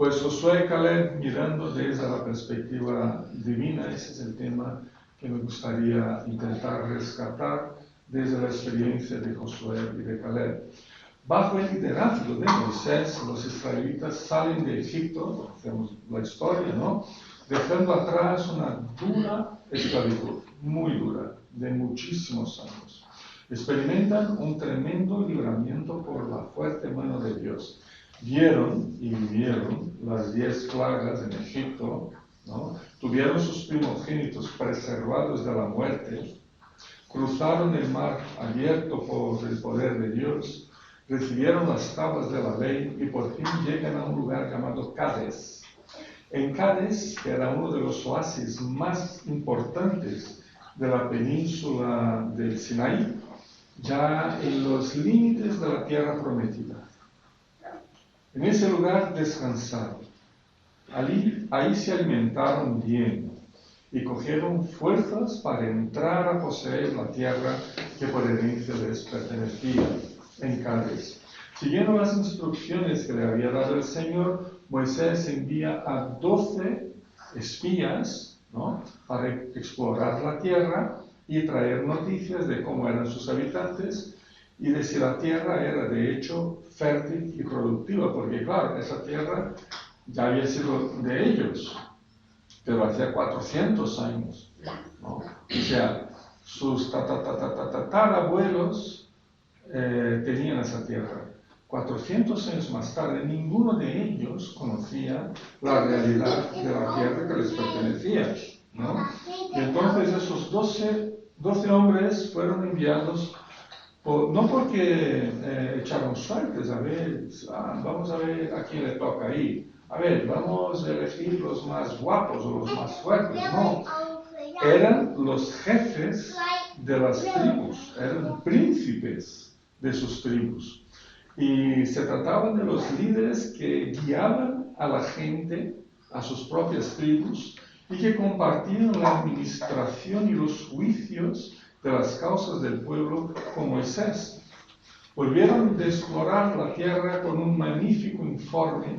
Pues Josué y Caleb, mirando desde la perspectiva divina, ese es el tema que me gustaría intentar rescatar desde la experiencia de Josué y de Caleb. Bajo el liderazgo de Moisés, los israelitas salen de Egipto, hacemos la historia, ¿no? Dejando atrás una dura esclavitud, muy dura, de muchísimos años. Experimentan un tremendo libramiento por la fuerte mano de Dios. Vieron y vivieron las 10 plagas en Egipto, ¿no? Tuvieron sus primogénitos preservados de la muerte, cruzaron el mar abierto por el poder de Dios, recibieron las tablas de la ley y por fin llegan a un lugar llamado Cades. En Cades, que era uno de los oasis más importantes de la península del Sinaí, ya en los límites de la tierra prometida. En ese lugar descansaron. Ahí se alimentaron bien y cogieron fuerzas para entrar a poseer la tierra que por herencia les pertenecía en Cades. Siguiendo las instrucciones que le había dado el Señor, Moisés envía a 12 espías, ¿no?, para explorar la tierra y traer noticias de cómo eran sus habitantes y de si la tierra era de hecho fértil y productiva, porque claro, esa tierra ya había sido de ellos, pero hacía 400 años, ¿no? O sea, sus tatarabuelos tenían esa tierra. 400 años más tarde, ninguno de ellos conocía la realidad de la tierra que les pertenecía, ¿no? Y entonces esos 12 hombres fueron enviados, no porque echaron suertes, a ver, vamos a ver a quién le toca ir, a ver, vamos a elegir los más guapos o los más fuertes, no. Eran los jefes de las tribus, eran príncipes de sus tribus. Y se trataba de los líderes que guiaban a la gente, a sus propias tribus, y que compartían la administración y los juicios de las causas del pueblo con Moisés. Volvieron de explorar la tierra con un magnífico informe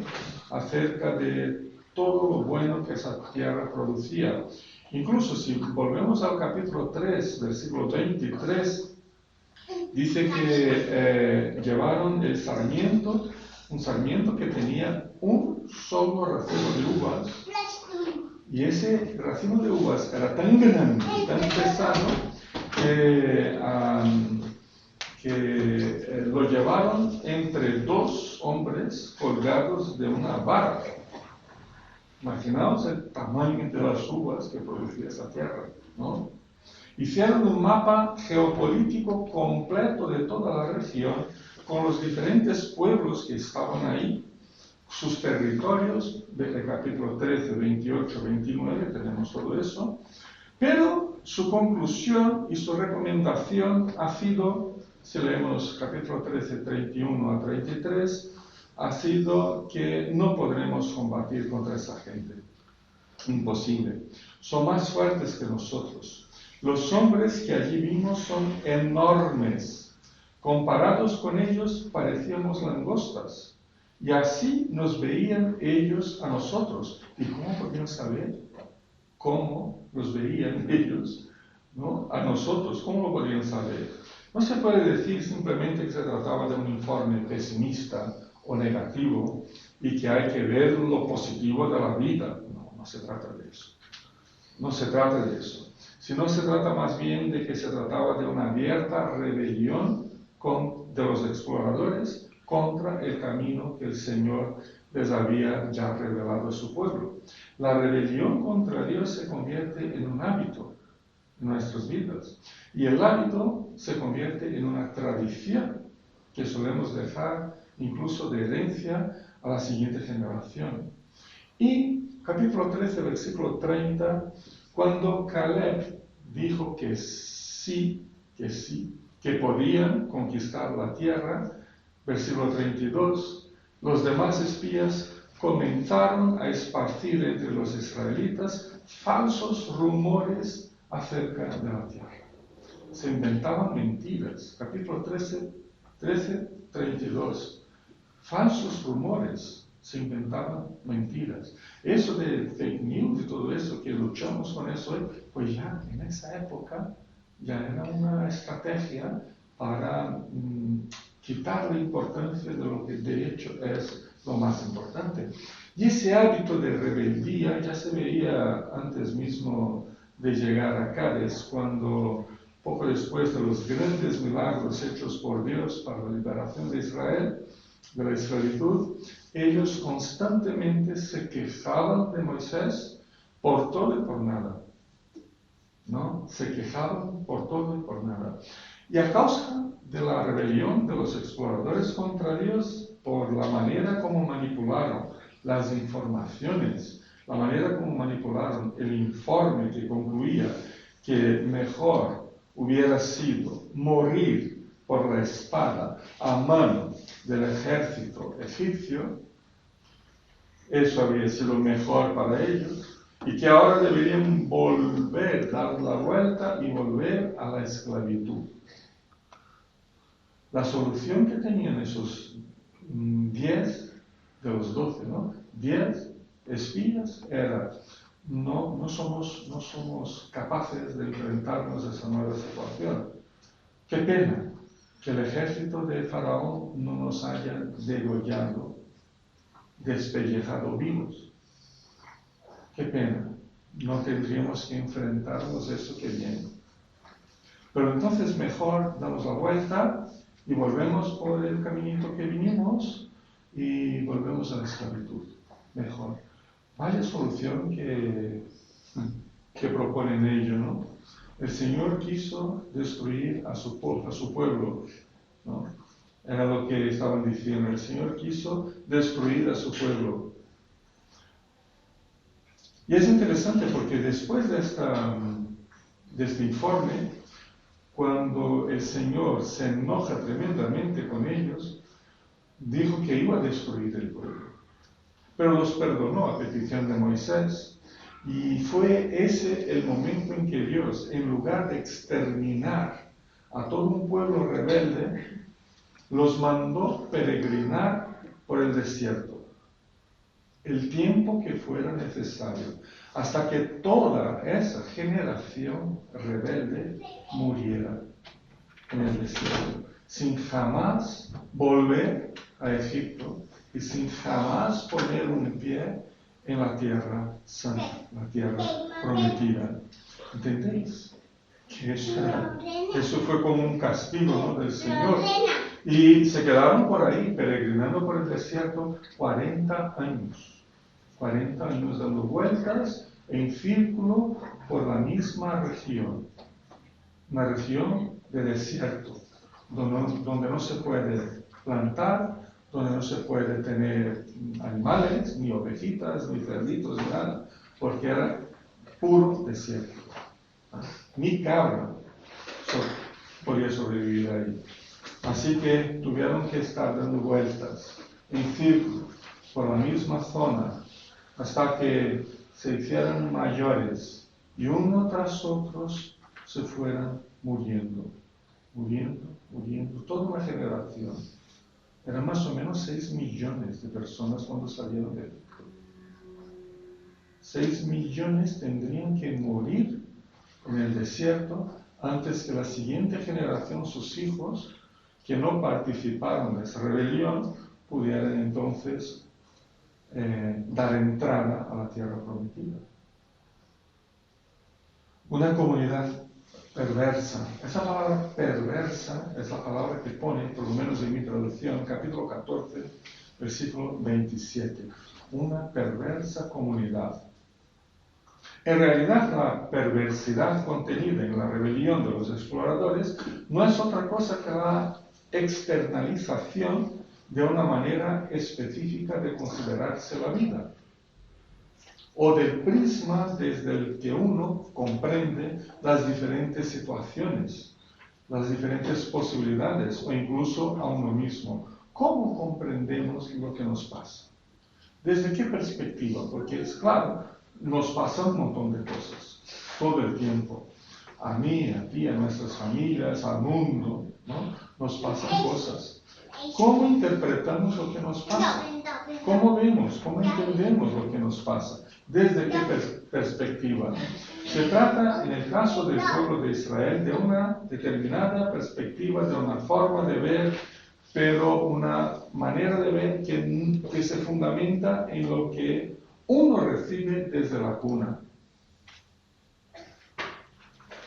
acerca de todo lo bueno que esa tierra producía. Incluso si volvemos al capítulo 3, versículo 23, dice que llevaron el sarmiento, un sarmiento que tenía un solo racimo de uvas. Y ese racimo de uvas era tan grande, tan pesado, que lo llevaron entre 2 hombres colgados de una vara. Imaginaos el tamaño de las uvas que producía esa tierra, ¿no? Hicieron un mapa geopolítico completo de toda la región, con los diferentes pueblos que estaban ahí, sus territorios, desde el capítulo 13, 28, 29, tenemos todo eso, pero su conclusión y su recomendación ha sido, si leemos capítulo 13, 31 a 33, ha sido que no podremos combatir contra esa gente. Imposible. Son más fuertes que nosotros. Los hombres que allí vimos son enormes. Comparados con ellos parecíamos langostas. Y así nos veían ellos a nosotros. ¿Y cómo podían saber cómo nos veían ellos, ¿no?, a nosotros? ¿Cómo lo podían saber? No se puede decir simplemente que se trataba de un informe pesimista o negativo y que hay que ver lo positivo de la vida. No se trata de eso. No se trata de eso. Sino se trata más bien de que se trataba de una abierta rebelión de los exploradores contra el camino que el Señor les había ya revelado a su pueblo. La rebelión contra Dios se convierte en un hábito en nuestras vidas. Y el hábito se convierte en una tradición que solemos dejar incluso de herencia a la siguiente generación. Y capítulo 13, versículo 30, cuando Caleb dijo que sí, que podían conquistar la tierra, versículo 32, los demás espías comenzaron a esparcir entre los israelitas falsos rumores acerca de la tierra. Se inventaban mentiras. Capítulo 13, 32. Falsos rumores. se inventaban mentiras. Eso de fake news y todo eso, que luchamos con eso hoy, pues ya en esa época ya era una estrategia para quitar la importancia de lo que de hecho es lo más importante. Y ese hábito de rebeldía ya se veía antes mismo de llegar a Cádiz, cuando poco después de los grandes milagros hechos por Dios para la liberación de Israel, de la esclavitud, ellos constantemente se quejaban de Moisés por todo y por nada. ¿No? Se quejaban por todo y por nada. Y a causa de la rebelión de los exploradores contra Dios, por la manera como manipularon las informaciones, la manera como manipularon el informe que concluía que mejor hubiera sido morir por la espada a mano del ejército egipcio, eso habría sido mejor para ellos, y que ahora deberían volver, dar la vuelta y volver a la esclavitud. La solución que tenían esos 10 de los 12, ¿no? 10 espías era: no somos capaces de enfrentarnos a esa nueva situación. Qué pena que el ejército de Faraón no nos haya degollado, despellejado vivos. Qué pena, no tendríamos que enfrentarnos a eso que viene. Pero entonces mejor damos la vuelta y volvemos por el caminito que vinimos y volvemos a la esclavitud. Mejor. Vaya solución que proponen ellos, ¿no? El Señor quiso destruir a su pueblo, ¿no? Era lo que estaban diciendo. El Señor quiso destruir a su pueblo. Y es interesante porque después de este informe, cuando el Señor se enoja tremendamente con ellos, dijo que iba a destruir el pueblo. Pero los perdonó a petición de Moisés. Y fue ese el momento en que Dios, en lugar de exterminar a todo un pueblo rebelde, los mandó peregrinar por el desierto el tiempo que fuera necesario, hasta que toda esa generación rebelde muriera en el desierto, sin jamás volver a Egipto y sin jamás poner un pie en la tierra santa, la tierra prometida. ¿Entendéis? Que eso fue como un castigo, ¿no?, del Señor. Y se quedaron por ahí, peregrinando por el desierto 40 años. 40 años dando vueltas en círculo por la misma región. Una región de desierto, donde no se puede plantar, donde no se puede tener animales, ni ovejitas, ni cerditos, ni nada, porque era puro desierto. Ni cabra podía sobrevivir ahí. Así que tuvieron que estar dando vueltas en círculo por la misma zona hasta que se hicieran mayores y uno tras otros se fueran muriendo, toda una generación. Eran más o menos 6 millones de personas cuando salieron de Egipto. 6 millones tendrían que morir en el desierto antes que la siguiente generación, sus hijos, que no participaron de esa rebelión, pudieran entonces dar entrada a la tierra prometida. Una comunidad perversa. Esa palabra perversa es la palabra que pone, por lo menos en mi traducción, capítulo 14, versículo 27. Una perversa comunidad. En realidad, la perversidad contenida en la rebelión de los exploradores no es otra cosa que la externalización de una manera específica de considerarse la vida, o del prisma desde el que uno comprende las diferentes situaciones, las diferentes posibilidades, o incluso a uno mismo. ¿Cómo comprendemos lo que nos pasa? ¿Desde qué perspectiva? Porque es claro, nos pasa un montón de cosas, todo el tiempo. a mí, a ti, a nuestras familias, al mundo, ¿no? Nos pasan cosas. ¿Cómo interpretamos lo que nos pasa? ¿Cómo vemos, cómo entendemos lo que nos pasa? ¿Desde qué perspectiva? Se trata, en el caso del pueblo de Israel, de una determinada perspectiva, de una forma de ver, pero una manera de ver que se fundamenta en lo que uno recibe desde la cuna.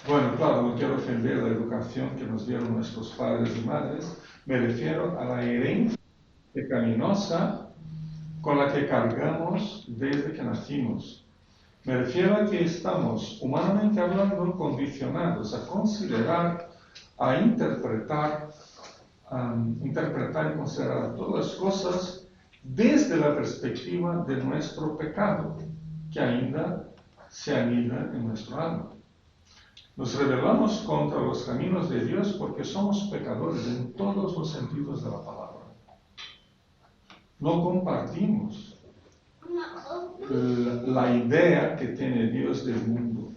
Bueno, claro, no quiero ofender la educación que nos dieron nuestros padres y madres, me refiero a la herencia pecaminosa con la que cargamos desde que nacimos. Me refiero a que estamos, humanamente hablando, condicionados a considerar, a interpretar y considerar todas las cosas desde la perspectiva de nuestro pecado, que ainda se anida en nuestro alma. Nos rebelamos contra los caminos de Dios porque somos pecadores en todos los sentidos de la palabra. No compartimos la idea que tiene Dios del mundo.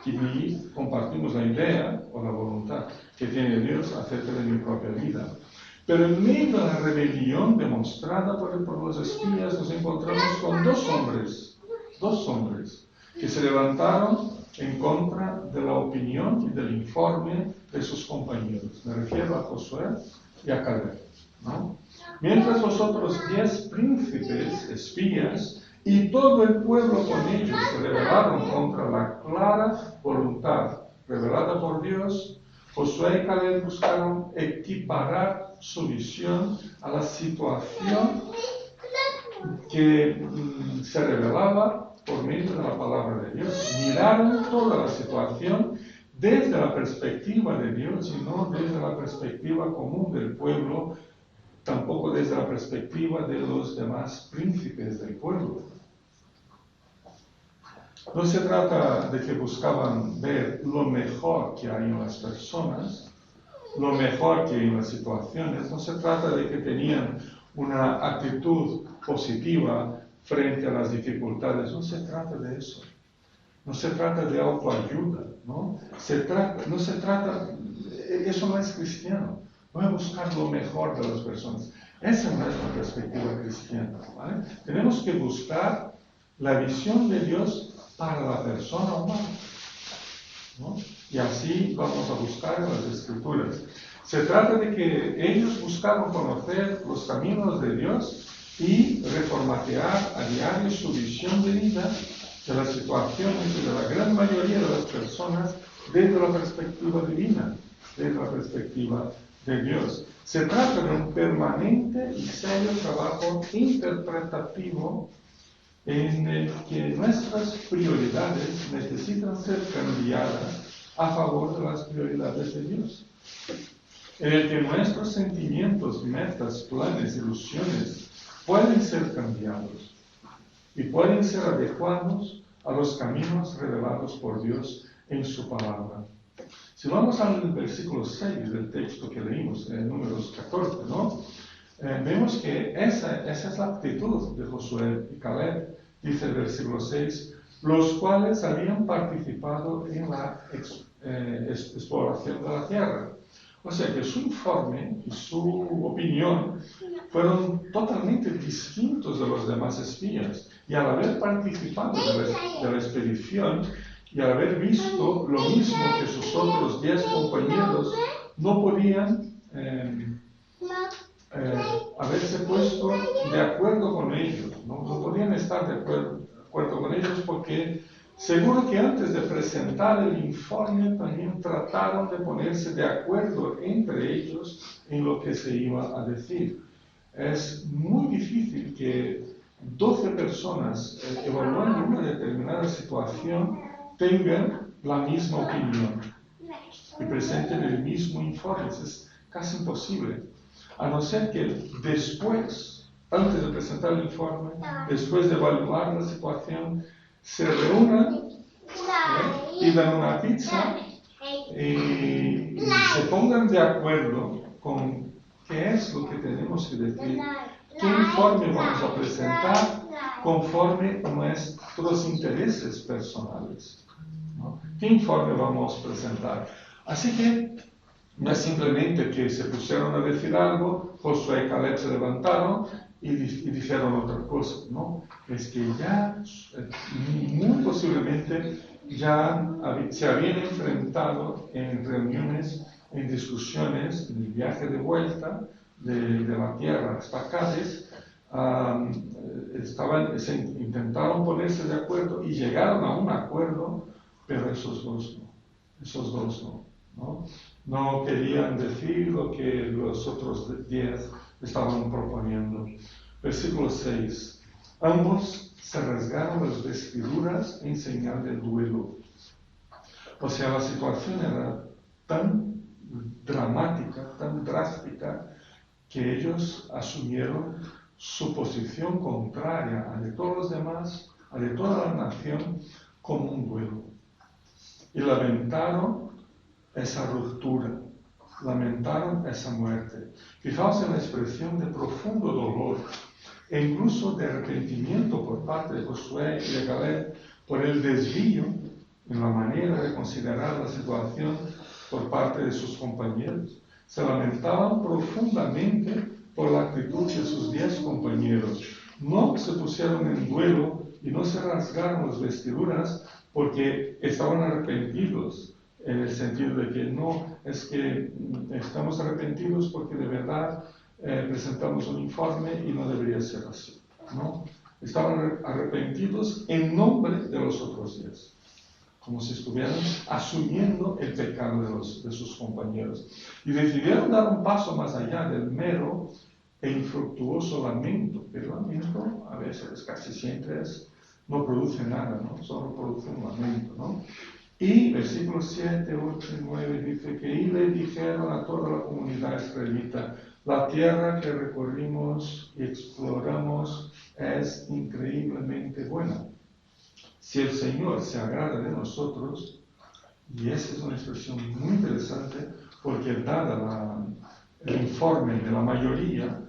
Y compartimos la idea o la voluntad que tiene Dios acerca de mi propia vida. Pero en medio de la rebelión demostrada por los espías nos encontramos con dos hombres que se levantaron en contra de la opinión y del informe de sus compañeros. Me refiero a Josué y a Caleb, ¿no? Mientras los otros 10 príncipes, espías, y todo el pueblo con ellos se rebelaron contra la clara voluntad revelada por Dios, Josué y Caleb buscaron equiparar su visión a la situación que se revelaba por medio de la palabra de Dios. Miraron toda la situación desde la perspectiva de Dios y no desde la perspectiva común del pueblo, tampoco desde la perspectiva de los demás príncipes del pueblo. No se trata de que buscaban ver lo mejor que hay en las personas, lo mejor que hay en las situaciones. No se trata de que tenían una actitud positiva frente a las dificultades. No se trata de eso. No se trata de autoayuda, ¿no? Eso no es cristiano. No es buscar lo mejor de las personas. Esa no es la perspectiva cristiana, ¿vale? Tenemos que buscar la visión de Dios para la persona humana, ¿no? Y así vamos a buscar en las Escrituras. Se trata de que ellos buscaban conocer los caminos de Dios y reformatear a diario su visión de vida de las situaciones de la gran mayoría de las personas desde la perspectiva divina, desde la perspectiva de Dios. Se trata de un permanente y serio trabajo interpretativo en el que nuestras prioridades necesitan ser cambiadas a favor de las prioridades de Dios. En el que nuestros sentimientos, metas, planes, ilusiones pueden ser cambiados y pueden ser adecuados a los caminos revelados por Dios en su palabra. Si vamos al versículo 6 del texto que leímos, en Números 14, ¿no? Vemos que esa es la actitud de Josué y Caleb, dice el versículo 6, los cuales habían participado en la exploración de la tierra. O sea que su informe y su opinión fueron totalmente distintos de los demás espías. Y al haber participado de la expedición y al haber visto lo mismo que sus otros 10 compañeros, no podían haberse puesto de acuerdo con ellos, no podían estar de acuerdo con ellos porque seguro que antes de presentar el informe también trataron de ponerse de acuerdo entre ellos en lo que se iba a decir. Es muy difícil que 12 personas evaluando una determinada situación tengan la misma opinión y presenten el mismo informe. Es casi imposible. A no ser que después, antes de presentar el informe, después de evaluar la situación, se reúnan, pidan una pizza y se pongan de acuerdo con qué es lo que tenemos que decir, qué informe vamos a presentar conforme a nuestros intereses personales, ¿no? ¿qué informe vamos a presentar? Así que no es simplemente que se pusieron a decir algo, Josué y Caleb se levantaron y dijeron otra cosa, ¿no? Es que ya, muy posiblemente, ya se habían enfrentado en reuniones, en discusiones, en el viaje de vuelta de la tierra hasta Cádiz, intentaron ponerse de acuerdo y llegaron a un acuerdo, pero esos dos no. No querían decir lo que los otros 10 estaban proponiendo. Versículo 6. Ambos se rasgaron las vestiduras en señal de duelo. O sea, la situación era tan dramática, tan drástica, que ellos asumieron su posición contraria a de todos los demás, a de toda la nación, como un duelo. Y lamentaron esa ruptura, lamentaron esa muerte. Fijaos en la expresión de profundo dolor e incluso de arrepentimiento por parte de Josué y de Caleb por el desvío en la manera de considerar la situación por parte de sus compañeros. Se lamentaban profundamente por la actitud de sus 10 compañeros. No se pusieron en duelo y no se rasgaron las vestiduras porque estaban arrepentidos, en el sentido de que no es que estamos arrepentidos porque de verdad presentamos un informe y no debería ser así, ¿no? Estaban arrepentidos en nombre de los otros 10, como si estuvieran asumiendo el pecado de sus compañeros. Y decidieron dar un paso más allá del mero e infructuoso lamento. El lamento a veces, casi siempre, no produce nada, ¿no? Solo produce un lamento, ¿no? Y versículos 7, 8 y 9 dice que y le dijeron a toda la comunidad israelita: la tierra que recorrimos y exploramos es increíblemente buena. Si el Señor se agrada de nosotros, y esa es una expresión muy interesante, porque dada el informe de la mayoría,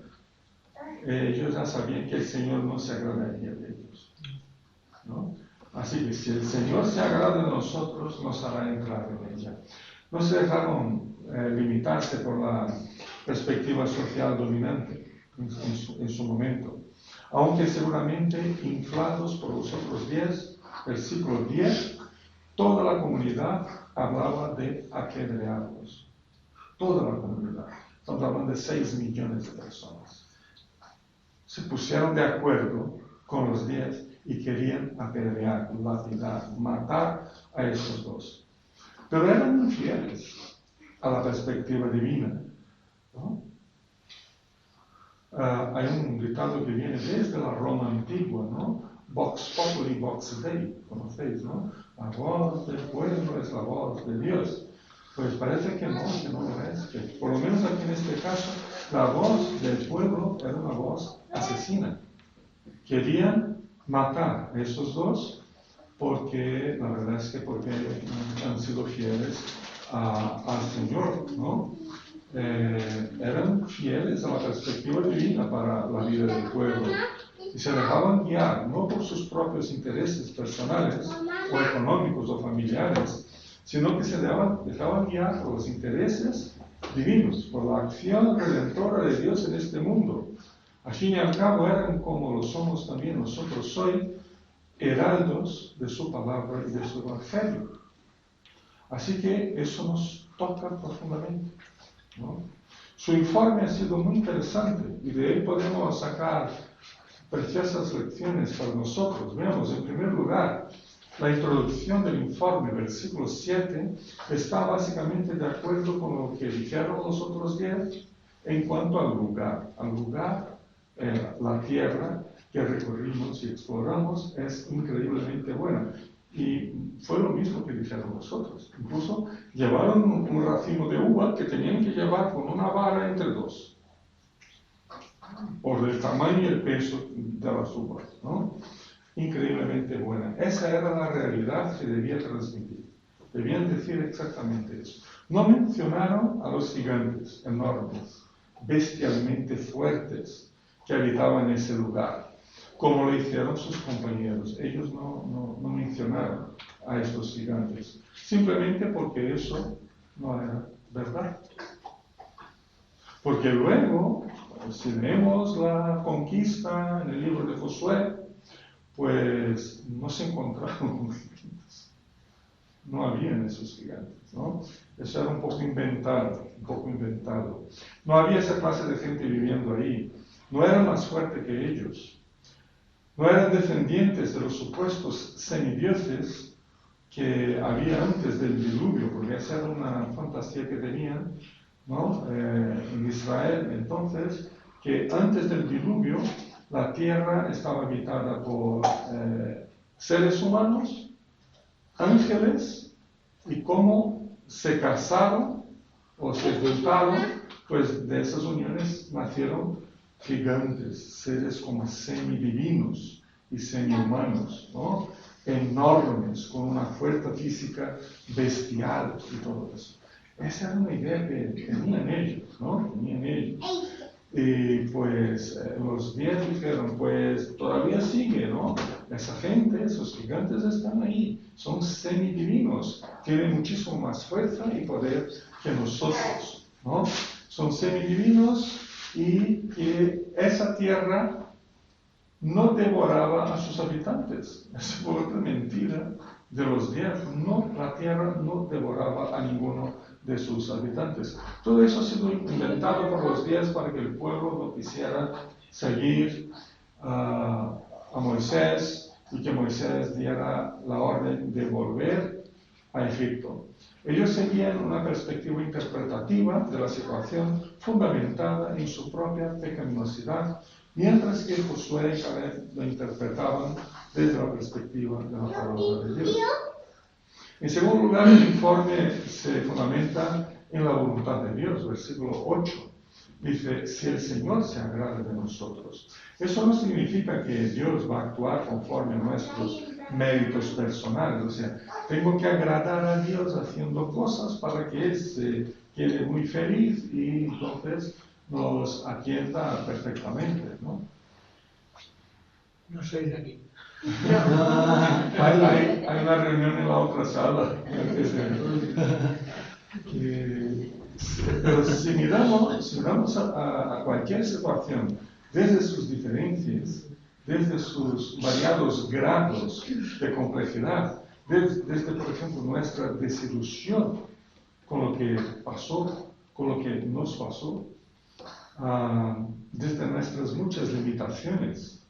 ellos ya sabían que el Señor no se agradaría de ellos, ¿no? Así que si el Señor se agrada de nosotros, nos hará entrar en ella. No se dejaron limitarse por la perspectiva social dominante en su momento, aunque seguramente inflados por los otros 10, versículo 10, toda la comunidad hablaba de apedrearlos. Toda la comunidad. Estamos hablando de 6 millones de personas. Se pusieron de acuerdo con los 10 y querían apedrear, lapidar, matar a esos dos. Pero eran infieles a la perspectiva divina, ¿no? Hay un dictado que viene desde la Roma antigua, ¿no? Vox populi, vox Dei, conocéis, ¿no? La voz del pueblo es la voz de Dios. Pues parece que no lo es. Que por lo menos aquí en este caso, la voz del pueblo era una voz asesina. Querían matar a esos dos porque, la verdad es que porque han sido fieles al Señor, ¿no? Eran fieles a la perspectiva divina para la vida del pueblo y se dejaban guiar no por sus propios intereses personales o económicos o familiares, sino que se dejaban guiar por los intereses divinos, por la acción redentora de Dios en este mundo. Al fin y al cabo eran como lo somos también nosotros hoy, heraldos de su palabra y de su evangelio. Así que eso nos toca profundamente, ¿no? Su informe ha sido muy interesante y de él podemos sacar preciosas lecciones para nosotros. Veamos, en primer lugar, la introducción del informe, versículo 7, está básicamente de acuerdo con lo que dijeron los otros 10 en cuanto al lugar. Al lugar, la tierra que recorrimos y exploramos es increíblemente buena. Y fue lo mismo que dijeron los otros. Incluso llevaron un racimo de uva que tenían que llevar con una vara entre dos, por el tamaño y el peso de las uvas, ¿no? Increíblemente buena. Esa era la realidad que debía transmitir. Debían decir exactamente eso. No mencionaron a los gigantes enormes, bestialmente fuertes, que habitaban ese lugar, como lo hicieron sus compañeros. Ellos no mencionaron a estos gigantes, simplemente porque eso no era verdad. Porque luego, si leemos la conquista en el libro de Josué, pues no se encontraron con gigantes. No habían esos gigantes, ¿no? Eso era un poco inventado, No había esa clase de gente viviendo ahí. No eran más fuertes que ellos. No eran descendientes de los supuestos semidioses que había antes del diluvio, porque esa era una fantasía que tenían, ¿no? En Israel. Entonces, que antes del diluvio la tierra estaba habitada por seres humanos, ángeles, y cómo se casaron o se juntaron, pues de esas uniones nacieron gigantes, seres como semidivinos y semihumanos, ¿no? Enormes, con una fuerza física bestial y todo eso. Esa era una idea que tenían ellos, ¿no? Y pues los 10 dijeron, pues todavía sigue, ¿no? Esa gente, esos gigantes están ahí, son semidivinos, tienen muchísimo más fuerza y poder que nosotros, ¿no? Son semidivinos y que esa tierra no devoraba a sus habitantes. Esa fue otra mentira de los 10. No, la tierra no devoraba a ninguno de sus habitantes. Todo eso ha sido inventado por los 10 para que el pueblo no quisiera seguir a Moisés y que Moisés diera la orden de volver a Egipto. Ellos seguían una perspectiva interpretativa de la situación fundamentada en su propia pecaminosidad, mientras que Josué y Caleb lo interpretaban desde la perspectiva de la palabra de Dios. En segundo lugar, el informe se fundamenta en la voluntad de Dios, versículo 8. Dice, si el Señor se agrada de nosotros. Eso no significa que Dios va a actuar conforme a nuestros méritos personales. O sea, tengo que agradar a Dios haciendo cosas para que Él se quede muy feliz y entonces nos atienda perfectamente, ¿no? No soy de aquí. Hay una reunión en la otra sala. Pero si miramos a cualquier situación desde sus diferencias, desde sus variados grados de complejidad, desde por ejemplo, nuestra desilusión con lo que pasó, con lo que nos pasó, desde nuestras muchas limitaciones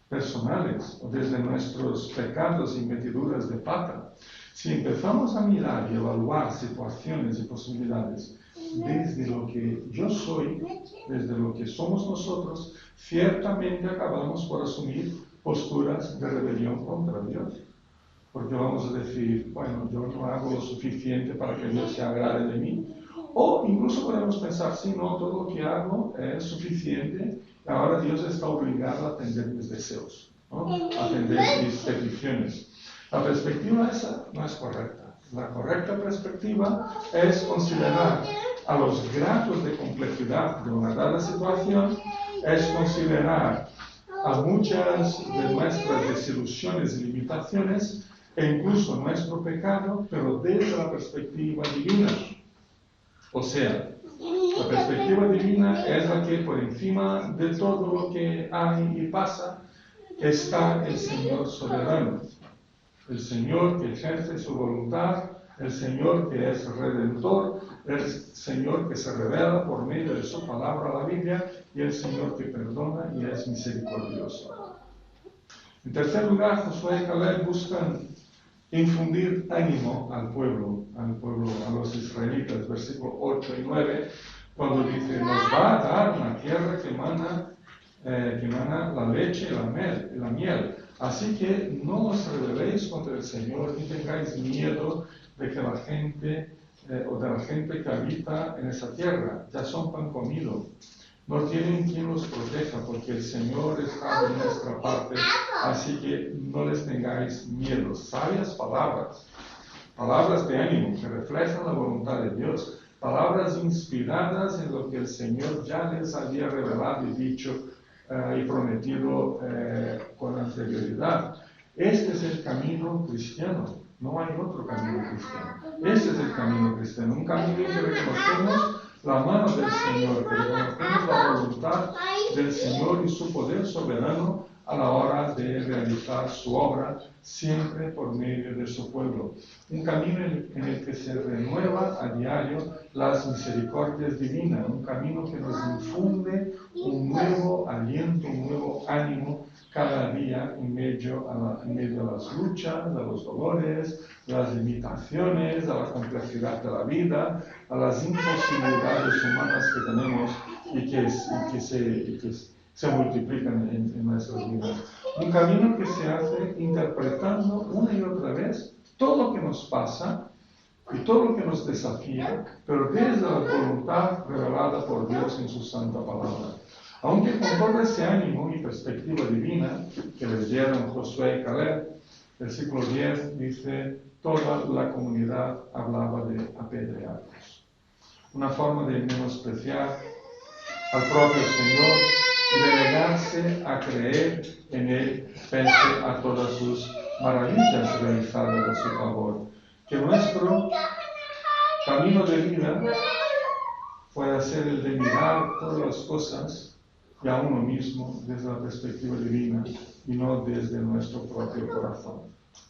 personales, o desde nuestros pecados y metiduras de pata. Si empezamos a mirar y evaluar situaciones y posibilidades desde lo que yo soy, desde lo que somos nosotros, ciertamente acabamos por asumir posturas de rebelión contra Dios. Porque vamos a decir, bueno, yo no hago lo suficiente para que Dios se agrade de mí. O incluso podemos pensar, sí, no, todo lo que hago es suficiente, ahora Dios está obligado a atender mis deseos, ¿no? A atender mis peticiones. La perspectiva esa no es correcta. La correcta perspectiva es considerar a los grados de complejidad de una dada situación, es considerar a muchas de nuestras desilusiones y limitaciones e incluso nuestro pecado, pero desde la perspectiva divina. O sea, la perspectiva divina es la que por encima de todo lo que hay y pasa está el Señor soberano. El Señor que ejerce su voluntad, el Señor que es redentor, el Señor que se revela por medio de su palabra, la Biblia, y el Señor que perdona y es misericordioso. En tercer lugar, Josué y Caleb buscan infundir ánimo al pueblo, a los israelitas, versículos 8 y 9, cuando dice, nos va a dar una tierra que emana la leche y la miel. Así que no os rebeléis contra el Señor, ni tengáis miedo de que la gente que habita en esa tierra, ya son pan comido. No tienen quien los proteja, porque el Señor está de nuestra parte, así que no les tengáis miedo. Sabias palabras de ánimo que reflejan la voluntad de Dios, palabras inspiradas en lo que el Señor ya les había revelado y dicho y prometido con anterioridad. Este es el camino cristiano, no hay otro camino cristiano. Este es el camino cristiano, un camino que reconocemos la mano del Señor, que reconocemos la voluntad del Señor y su poder soberano a la hora de realizar su obra, siempre por medio de su pueblo. Un camino en el que se renueva a diario las misericordias divinas, un camino que nos infunde un nuevo aliento, un nuevo ánimo cada día en medio de las luchas, de los dolores, de las limitaciones, de la complejidad de la vida, a las imposibilidades humanas que tenemos y que se multiplican en nuestras vidas. Un camino que se hace interpretando una y otra vez todo lo que nos pasa y todo lo que nos desafía, pero desde la voluntad revelada por Dios en su santa palabra. Aunque con todo ese ánimo y perspectiva divina que les dieron Josué y Caleb, versículo 10 dice, toda la comunidad hablaba de apedrearlos. Una forma de menospreciar al propio Señor y de negarse a creer en Él pese a todas sus maravillas realizadas a su favor. Que nuestro camino de vida pueda ser el de mirar todas las cosas y a uno mismo desde la perspectiva divina y no desde nuestro propio corazón.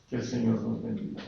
Que el Señor nos bendiga.